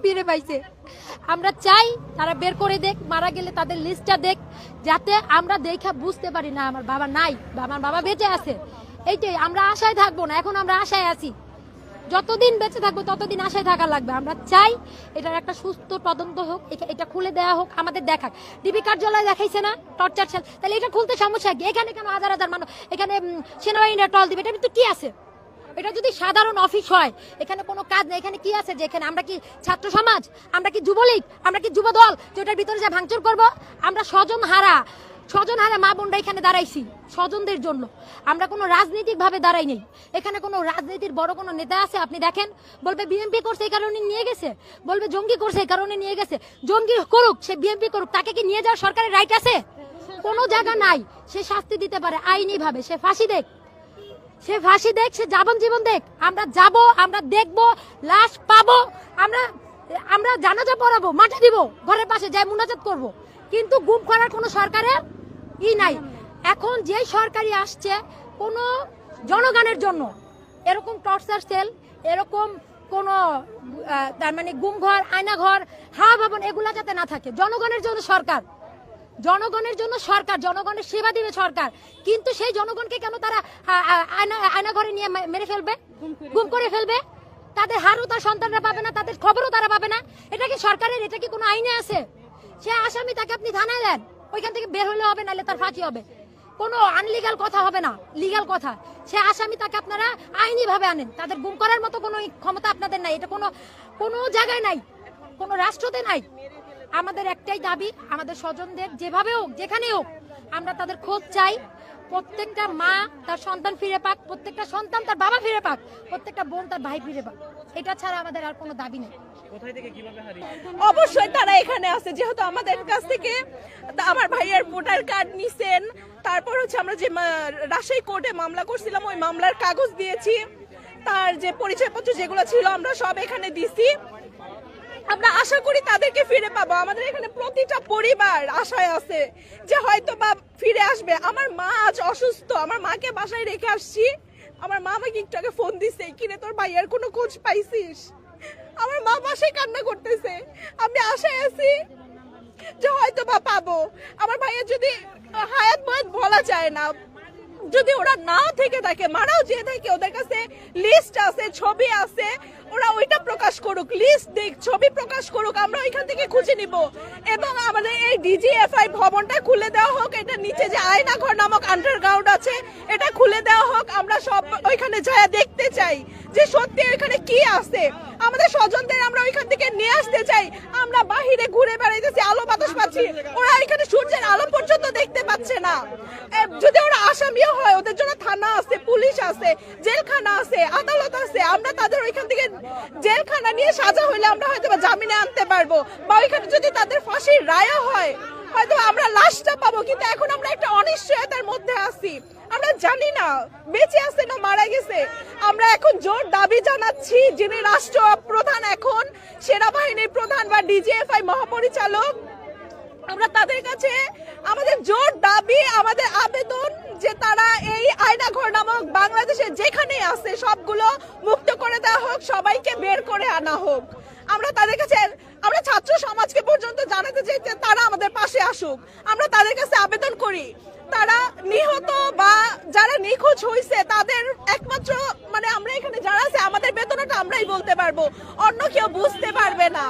ফিরে পাইছে। আমরা চাই তারা বের করে দেখ, মারা গেলে তাদের লিস্টটা দেখ, যাতে আমরা দেখা বুঝতে পারি না আমার বাবা নাই, আমার বাবা বেঁচে আছে। এইটাই আমরা আশায় থাকবো না, এখন আমরা আশায় আছি। যতদিন বেঁচে থাকবো ততদিন আশায় থাকা লাগবে। আমরা চাই এটার একটা সুস্থ তদন্ত হোক, এটা খুলে দেওয়া হোক, আমাদের দেখাক। ডিবি কার্যালয় দেখাইছে না টর্চার সেল, তাহলে এটা খুলতে সমস্যা কি? এখানে কেন হাজার হাজার মানুষ, এখানে সেনাবাহিনীরা টল দিবে, এটা তো কি আছে? এটা যদি সাধারণ অফিস হয়, এখানে কোনো কাজ নেই, এখানে কি আছে যে এখানে আমরা কি ছাত্র সমাজ, আমরা কি যুবলীগ, আমরা কি যুব দল যেটার ভিতরে যা ভাঙচুর করবো? আমরা স্বজন হারা মা বোনরা এখানে দাঁড়াইছি স্বজনদের জন্য। আমরা কোনো রাজনৈতিক ভাবে দাঁড়াই নেই। এখানে কোনো রাজনীতির বড় কোনো নেতা আছে আপনি দেখেন? বলবে বিএনপি করছে এই কারণে নিয়ে গেছে, বলবে জঙ্গি করছে এই কারণে নিয়ে গেছে। জঙ্গি করুক, সে বিএনপি করুক, তাকে কি নিয়ে যাওয়ার সরকারের রাইট আছে? কোনো জায়গা নাই। সে শাস্তি দিতে পারে আইনি ভাবে, সে ফাঁসি দেখ, সে যাবজ্জীবন দেখ। আমরা যাব, আমরা দেখব, লাশ পাবো, আমরা জানাজা পড়াবো, মাঠে দিব, ঘরের পাশে যাই মুনাজাত করব। কিন্তু গুম করার কোনো সরকারের নাই। এখন যে সরকারি আসছে কোন জনগণের জন্য, এরকম টর্চার সেল, এরকম কোন তার মানে গুম ঘর, আয়না ঘর, হাওয়া ভবন এগুলা যাতে না থাকে। জনগণের জন্য সরকার, জনগণের জন্য সরকার, জনগণের সেবা দিবে সরকার। কিন্তু সেই জনগণকে কেন তারা আয়না ঘরে নিয়ে মেরে ফেলবে, গুম করে ফেলবে? তাদের হারও তার সন্তানরা পাবে না, তাদের খবরও তারা পাবে না। এটা কি সরকারের, এটা কি কোনো আইনে আছে? সে আসামি, তাকে আপনি থানায় দেন, ওইখান থেকে বের হলে হবে, নাহলে তার ফাঁসি হবে। কোনো আনলিগাল কথা হবে না, লিগাল কথা। সে আসামি, তাকে আপনারা আইনি ভাবে আনেন। তাদের গুম করার মতো কোনো ক্ষমতা আপনাদের নাই। এটা কোনো জায়গায় নাই, কোনো রাষ্ট্রতে নাই। আমাদের একটাই দাবি, আমাদের স্বজনদের যেভাবে হোক, যেখানে হোক, আমরা তাদের খোঁজ চাই। প্রত্যেকটা মা তার সন্তান ফিরে পাক, প্রত্যেকটা সন্তান তার বাবা ফিরে পাক, প্রত্যেকটা বোন তার ভাই ফিরে পাক। এটা ছাড়া আমাদের আর কোনো দাবি নেই। অবশ্যই তারা এখানে আছে, যেহেতু আমাদের কাছ থেকে আমার ভাইয়ের ভোটার কার্ড নিছেন, তারপর হচ্ছে আমরা যে রাজশাহী কোর্টে মামলা করছিলাম ওই মামলার কাগজ দিয়েছি, তার যে পরিচয়পত্র যেগুলো ছিল আমরা সব এখানে দিছি। আমরা আশা করি তাদেরকে ফিরে পাবো। আমাদের এখানে প্রতিটা পরিবার আশায় আছে যে হয়তো বা ফিরে আসবে। আমার মা আজ অসুস্থ, আমার মাকে বাসায় রেখে আসছি। আমার মা আমাকে একটু আগে ফোন দিছে, কিরে তোর ভাইয়ের কোনো খোঁজ পাইছিস? আমার মা বাসায় কান্না করতেছে। আমি আশায় আছি যে হয়তো বা পাবো। আমার ভাইয়ের যদি হায়াত বয়স বলা যায় না, যদি ওরা না থেকে থাকে, মারাও যে থাকে, ওদের কাছে লিস্ট আছে, ছবি আছে, ওরা ওইটা প্রকাশ করুক, লিস্ট দেখ, ছবি প্রকাশ করুক, আমরা ওইখান থেকে খুঁজে নিব। এবং আমাদের এই ডিজিএফআই ভবনটা খুলে দেওয়া হোক, এটা নিচে যে আয়না ঘর নামক আন্ডারগ্রাউন্ড আছে এটা খুলে দেওয়া হোক। আমরা সব ওইখানে যায় দেখতে চাই যে সত্যি ওইখানে কি আছে। আমাদের স্বজনদের আমরা ওইখান থেকে নিয়ে আসতে চাই। আমরা বাহিরে ঘুরে বেড়াইতেছি, আলো বাতাস পাচ্ছি, ওরা এখানে সূর্যের আলো পর্যন্ত দেখতে পাচ্ছে না। যদি ওরা আসামিও হয়, ওদের জন্য থানা আছে, পুলিশ আছে, জেলখানা আছে, আদালত আছে। আমরা তাদের ওইখান থেকে জেলখানা নিয়ে সাজা হইলে আমরা হয়তো জামিনে আনতে পারবো, বা ওইখানে যদি তাদের ফাঁসির রায় হয় হয়তো আমরা লাশটা পাবো। কিন্তু এখন আমরা একটা অনিশ্চয়তার মধ্যে আছি, আমরা জানি না বেঁচে আছে না মারা গেছে। আমরা এখন জোর দাবি জানাচ্ছি, যিনি রাষ্ট্র প্রধান, এখন সেনাবাহিনীর প্রধান বা ডিজিএফআই মহাপরিচালক, আমরা তাদের কাছে আমাদের জোর দাবি, আমাদের আবেদন যে তারা এই আয়নাঘর নামক বাংলাদেশে যেখানে আছে সবগুলো মুক্ত করে দেওয়া হোক, সবাইকে বের করে আনা হোক। আমরা তাদের কাছে, আমরা ছাত্র সমাজকে পর্যন্ত জানাতে চাই যে তারা আমাদের পাশে আসুক। আমরা তাদের কাছে আবেদন করি, তারা নিহত বা যারা নিখোঁজ হয়েছে তাদের একমাত্র আমরা এখানে যারা আছে আমাদের বেতনটা আমরাই বলতে পারবো, অন্য কেউ বুঝতে পারবে না।